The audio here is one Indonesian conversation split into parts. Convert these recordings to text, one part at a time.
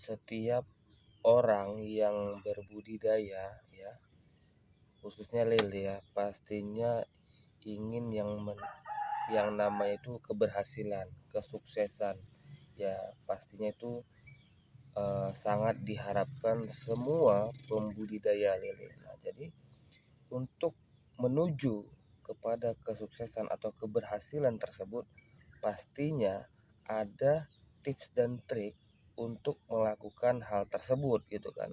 setiap orang yang berbudidaya ya, khususnya lele ya, pastinya ingin yang namanya itu keberhasilan, kesuksesan. Ya, pastinya itu sangat diharapkan semua pembudidaya lele. Nah, jadi untuk menuju kepada kesuksesan atau keberhasilan tersebut, pastinya ada tips dan trik untuk melakukan hal tersebut gitu kan.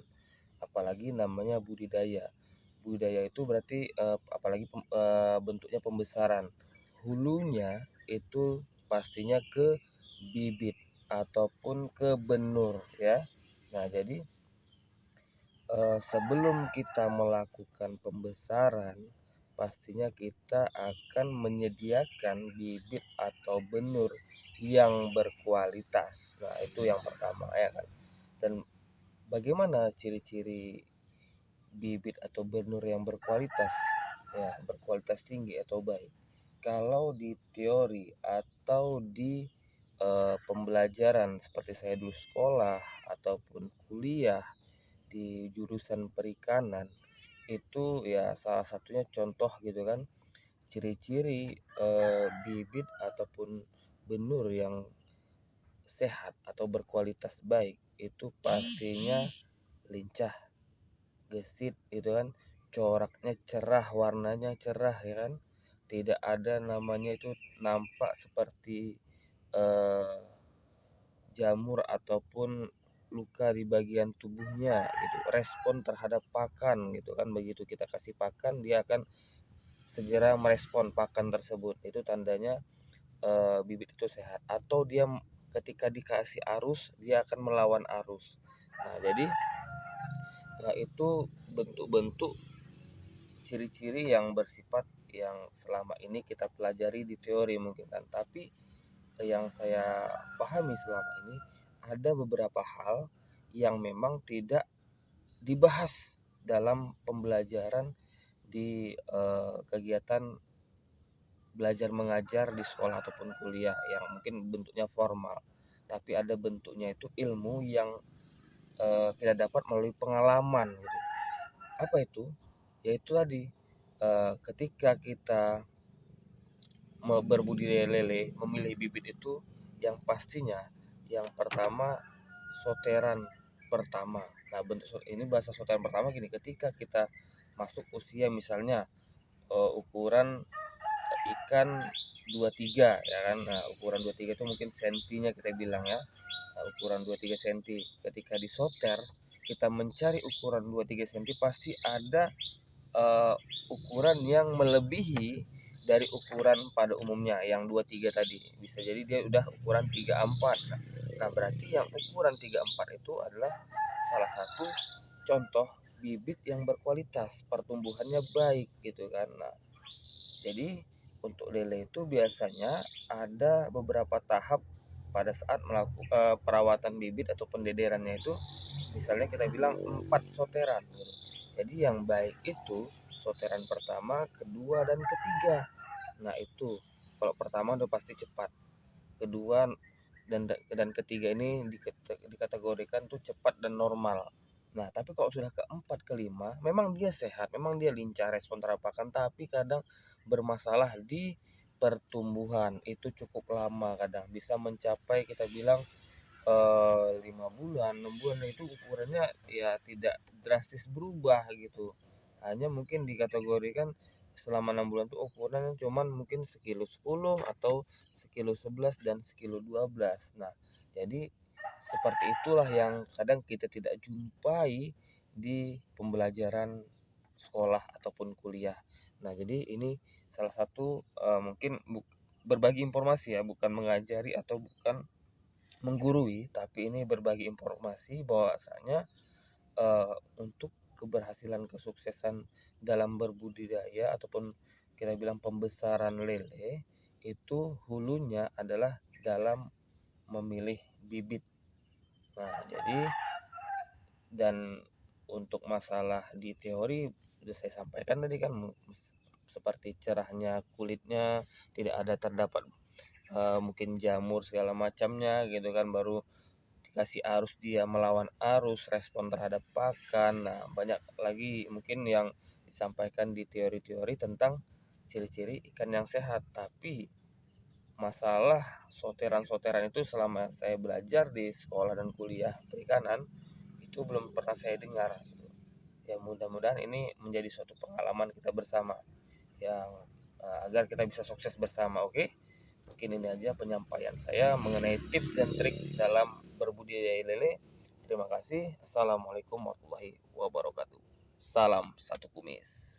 Apalagi namanya budidaya. Budidaya itu berarti apalagi bentuknya pembesaran. Hulunya itu pastinya ke bibit ataupun ke benur ya. Nah, jadi sebelum kita melakukan pembesaran, pastinya kita akan menyediakan bibit atau benur yang berkualitas. Nah, itu yang pertama ya kan. Dan bagaimana ciri-ciri bibit atau benur yang berkualitas? Ya, berkualitas tinggi atau baik. Kalau di teori atau di pembelajaran seperti saya dulu sekolah ataupun kuliah di jurusan perikanan, itu ya salah satunya contoh gitu kan, ciri-ciri bibit ataupun benur yang sehat atau berkualitas baik itu pastinya lincah, gesit gitu kan, coraknya cerah, warnanya cerah ya kan, tidak ada namanya itu nampak seperti eh, jamur ataupun luka di bagian tubuhnya gitu, respon terhadap pakan gitu kan, begitu kita kasih pakan dia akan segera merespon pakan tersebut, itu tandanya bibit itu sehat. Atau dia ketika dikasih arus dia akan melawan arus. Nah, jadi itu bentuk-bentuk ciri-ciri yang bersifat yang selama ini kita pelajari di teori mungkin kan, tapi yang saya pahami selama ini ada beberapa hal yang memang tidak dibahas dalam pembelajaran di kegiatan belajar mengajar di sekolah ataupun kuliah yang mungkin bentuknya formal, tapi ada bentuknya itu ilmu yang kita dapat melalui pengalaman gitu. Apa itu? Yaitu tadi ketika kita berbudidaya lele, memilih bibit itu yang pastinya yang pertama soteran pertama. Nah, bentuk ini bahasa soteran pertama gini, ketika kita masuk usia misalnya ukuran ikan 23 ya kan. Nah, ukuran 23 itu mungkin sentinya kita bilang ya. Nah, ukuran 23 senti. Ketika disoter, kita mencari ukuran 23 senti pasti ada uh, ukuran yang melebihi dari ukuran pada umumnya yang 23 tadi. Bisa jadi dia udah ukuran 34. Nah, berarti yang ukuran 34 itu adalah salah satu contoh bibit yang berkualitas, pertumbuhannya baik gitu kan. Nah, jadi untuk lele itu biasanya ada beberapa tahap pada saat melakukan perawatan bibit atau pendederannya itu, misalnya kita bilang 4 soteran gitu. Jadi yang baik itu soteran pertama, kedua, dan ketiga. Nah, itu kalau pertama udah pasti cepat, kedua dan ketiga ini dikategorikan tuh cepat dan normal. Nah, tapi kalau sudah keempat kelima, memang dia sehat, memang dia lincah respon terhadap pakan, tapi kadang bermasalah di pertumbuhan. Itu cukup lama, kadang bisa mencapai kita bilang 5 bulan, 6 bulan. Itu ukurannya ya tidak drastis berubah gitu. Hanya mungkin dikategorikan selama 6 bulan tuh ukurannya cuman mungkin sekilo 10 atau sekilo 11 dan sekilo 12. Nah, jadi seperti itulah yang kadang kita tidak jumpai di pembelajaran sekolah ataupun kuliah. Nah, jadi ini salah satu mungkin berbagi informasi ya, bukan mengajari atau bukan menggurui, tapi ini berbagi informasi bahwasanya untuk keberhasilan kesuksesan dalam berbudidaya ataupun kita bilang pembesaran lele itu hulunya adalah dalam memilih bibit. Nah, jadi dan untuk masalah di teori sudah saya sampaikan tadi kan, seperti cerahnya kulitnya, tidak ada terdapat mungkin jamur segala macamnya gitu kan, baru dikasih arus dia melawan arus, respon terhadap pakan. Nah, banyak lagi mungkin yang disampaikan di teori-teori tentang ciri-ciri ikan yang sehat. Tapi masalah soteran-soteran itu selama saya belajar di sekolah dan kuliah perikanan itu belum pernah saya dengar. Ya mudah-mudahan ini menjadi suatu pengalaman kita bersama yang agar kita bisa sukses bersama. Oke, mungkin ini aja penyampaian saya mengenai tips dan trik dalam berbudidaya lele. Terima kasih. Assalamualaikum warahmatullahi wabarakatuh. Salam satu kumis.